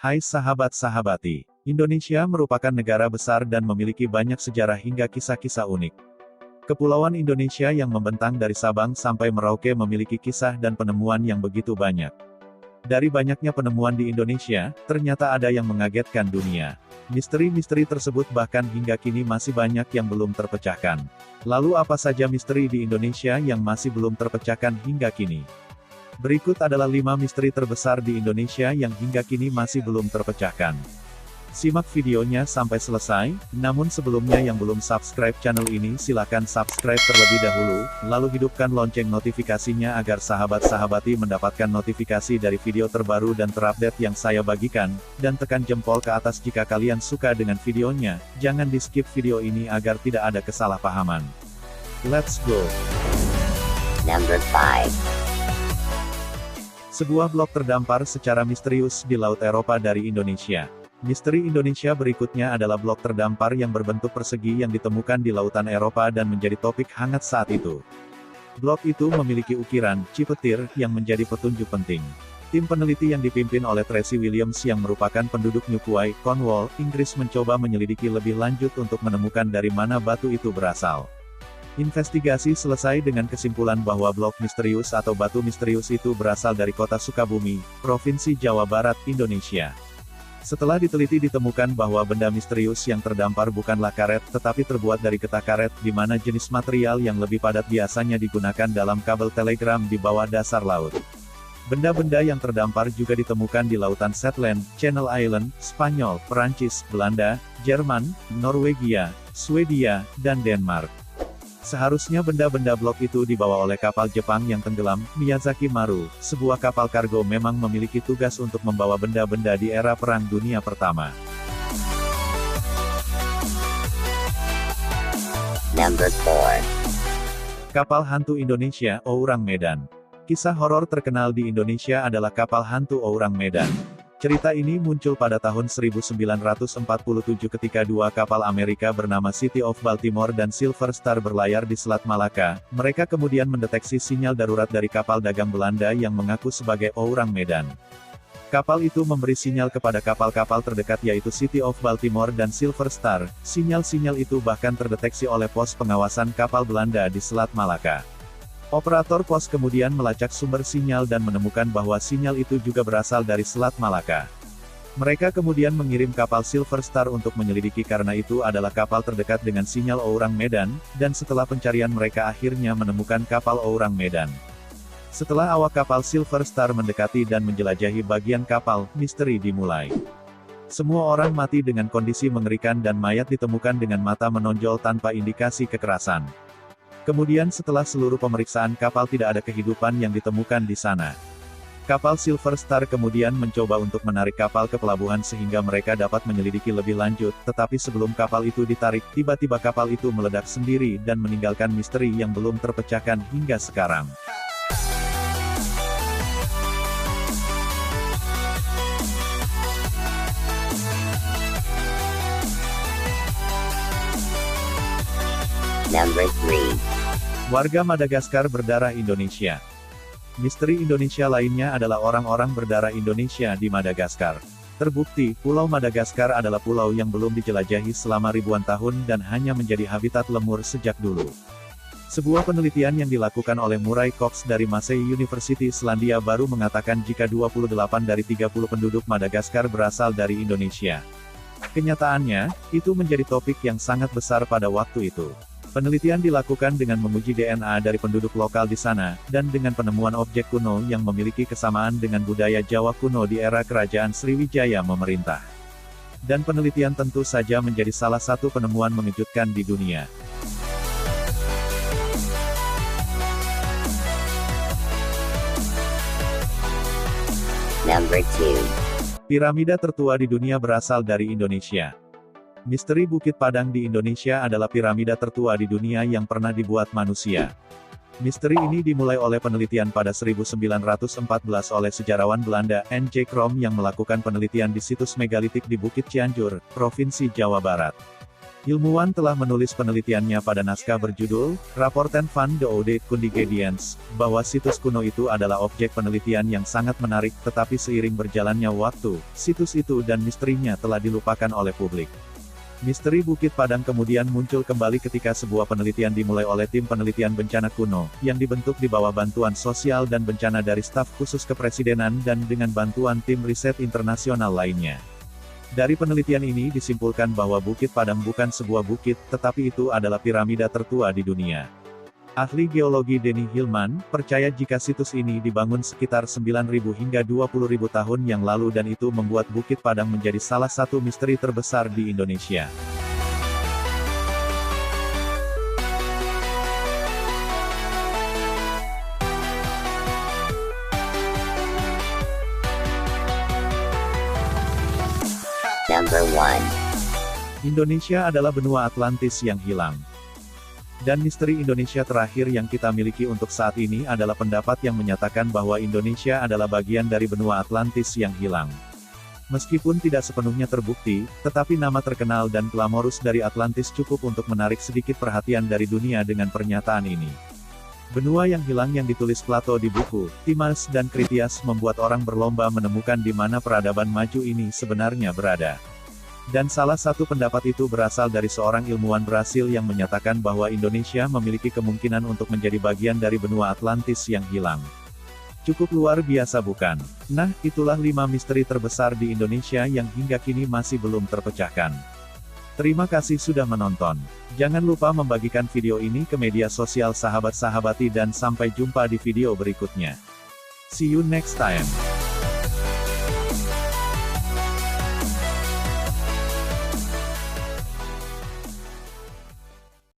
Hai sahabat-sahabati, Indonesia merupakan negara besar dan memiliki banyak sejarah hingga kisah-kisah unik. Kepulauan Indonesia yang membentang dari Sabang sampai Merauke memiliki kisah dan penemuan yang begitu banyak. Dari banyaknya penemuan di Indonesia, ternyata ada yang mengagetkan dunia. Misteri-misteri tersebut bahkan hingga kini masih banyak yang belum terpecahkan. Lalu apa saja misteri di Indonesia yang masih belum terpecahkan hingga kini? Berikut adalah 5 misteri terbesar di Indonesia yang hingga kini masih belum terpecahkan. Simak videonya sampai selesai, namun sebelumnya yang belum subscribe channel ini silakan subscribe terlebih dahulu, lalu hidupkan lonceng notifikasinya agar sahabat-sahabati mendapatkan notifikasi dari video terbaru dan terupdate yang saya bagikan, dan tekan jempol ke atas jika kalian suka dengan videonya, jangan di skip video ini agar tidak ada kesalahpahaman. Let's go! Number 5. Sebuah blok terdampar secara misterius di Laut Eropa dari Indonesia. Misteri Indonesia berikutnya adalah blok terdampar yang berbentuk persegi yang ditemukan di lautan Eropa dan menjadi topik hangat saat itu. Blok itu memiliki ukiran cipetir yang menjadi petunjuk penting. Tim peneliti yang dipimpin oleh Tracy Williams yang merupakan penduduk New Quay, Cornwall, Inggris mencoba menyelidiki lebih lanjut untuk menemukan dari mana batu itu berasal. Investigasi selesai dengan kesimpulan bahwa blok misterius atau batu misterius itu berasal dari kota Sukabumi, Provinsi Jawa Barat, Indonesia. Setelah diteliti ditemukan bahwa benda misterius yang terdampar bukanlah karet, tetapi terbuat dari getah karet, di mana jenis material yang lebih padat biasanya digunakan dalam kabel telegram di bawah dasar laut. Benda-benda yang terdampar juga ditemukan di lautan Shetland, Channel Island, Spanyol, Perancis, Belanda, Jerman, Norwegia, Swedia, dan Denmark. Seharusnya benda-benda blok itu dibawa oleh kapal Jepang yang tenggelam, Miyazaki Maru. Sebuah kapal kargo memang memiliki tugas untuk membawa benda-benda di era Perang Dunia Pertama. Number 4. Kapal hantu Indonesia, Ourang Medan. Kisah horor terkenal di Indonesia adalah kapal hantu Ourang Medan. Cerita ini muncul pada tahun 1947 ketika dua kapal Amerika bernama City of Baltimore dan Silver Star berlayar di Selat Malaka. Mereka kemudian mendeteksi sinyal darurat dari kapal dagang Belanda yang mengaku sebagai Ourang Medan. Kapal itu memberi sinyal kepada kapal-kapal terdekat yaitu City of Baltimore dan Silver Star. Sinyal-sinyal itu bahkan terdeteksi oleh pos pengawasan kapal Belanda di Selat Malaka. Operator pos kemudian melacak sumber sinyal dan menemukan bahwa sinyal itu juga berasal dari Selat Malaka. Mereka kemudian mengirim kapal Silver Star untuk menyelidiki karena itu adalah kapal terdekat dengan sinyal Ourang Medan, dan setelah pencarian mereka akhirnya menemukan kapal Ourang Medan. Setelah awak kapal Silver Star mendekati dan menjelajahi bagian kapal, misteri dimulai. Semua orang mati dengan kondisi mengerikan dan mayat ditemukan dengan mata menonjol tanpa indikasi kekerasan. Kemudian setelah seluruh pemeriksaan kapal tidak ada kehidupan yang ditemukan di sana. Kapal Silver Star kemudian mencoba untuk menarik kapal ke pelabuhan sehingga mereka dapat menyelidiki lebih lanjut, tetapi sebelum kapal itu ditarik, tiba-tiba kapal itu meledak sendiri dan meninggalkan misteri yang belum terpecahkan hingga sekarang. Number 3. Warga Madagaskar berdarah Indonesia. Misteri Indonesia lainnya adalah orang-orang berdarah Indonesia di Madagaskar. Terbukti, Pulau Madagaskar adalah pulau yang belum dijelajahi selama ribuan tahun dan hanya menjadi habitat lemur sejak dulu. Sebuah penelitian yang dilakukan oleh Murray Cox dari Massey University Selandia Baru mengatakan jika 28 dari 30 penduduk Madagaskar berasal dari Indonesia. Kenyataannya, itu menjadi topik yang sangat besar pada waktu itu. Penelitian dilakukan dengan menguji DNA dari penduduk lokal di sana, dan dengan penemuan objek kuno yang memiliki kesamaan dengan budaya Jawa kuno di era Kerajaan Sriwijaya memerintah. Dan penelitian tentu saja menjadi salah satu penemuan mengejutkan di dunia. Number 2. Piramida tertua di dunia berasal dari Indonesia. Misteri Bukit Padang di Indonesia adalah piramida tertua di dunia yang pernah dibuat manusia. Misteri ini dimulai oleh penelitian pada 1914 oleh sejarawan Belanda, N.J. Krom yang melakukan penelitian di situs megalitik di Bukit Cianjur, Provinsi Jawa Barat. Ilmuwan telah menulis penelitiannya pada naskah berjudul, Rapporten van de Oude Kundigediens, bahwa situs kuno itu adalah objek penelitian yang sangat menarik, tetapi seiring berjalannya waktu, situs itu dan misterinya telah dilupakan oleh publik. Misteri Bukit Padang kemudian muncul kembali ketika sebuah penelitian dimulai oleh tim penelitian bencana kuno, yang dibentuk di bawah bantuan sosial dan bencana dari staf khusus kepresidenan dan dengan bantuan tim riset internasional lainnya. Dari penelitian ini disimpulkan bahwa Bukit Padang bukan sebuah bukit, tetapi itu adalah piramida tertua di dunia. Ahli geologi Denny Hillman percaya jika situs ini dibangun sekitar 9.000 hingga 20.000 tahun yang lalu dan itu membuat Bukit Padang menjadi salah satu misteri terbesar di Indonesia. Number 1. Indonesia adalah benua Atlantis yang hilang. Dan misteri Indonesia terakhir yang kita miliki untuk saat ini adalah pendapat yang menyatakan bahwa Indonesia adalah bagian dari benua Atlantis yang hilang. Meskipun tidak sepenuhnya terbukti, tetapi nama terkenal dan glamorus dari Atlantis cukup untuk menarik sedikit perhatian dari dunia dengan pernyataan ini. Benua yang hilang yang ditulis Plato di buku, Timaeus dan Critias membuat orang berlomba menemukan di mana peradaban maju ini sebenarnya berada. Dan salah satu pendapat itu berasal dari seorang ilmuwan Brasil yang menyatakan bahwa Indonesia memiliki kemungkinan untuk menjadi bagian dari benua Atlantis yang hilang. Cukup luar biasa bukan? Nah, itulah 5 misteri terbesar di Indonesia yang hingga kini masih belum terpecahkan. Terima kasih sudah menonton. Jangan lupa membagikan video ini ke media sosial sahabat-sahabati dan sampai jumpa di video berikutnya. See you next time.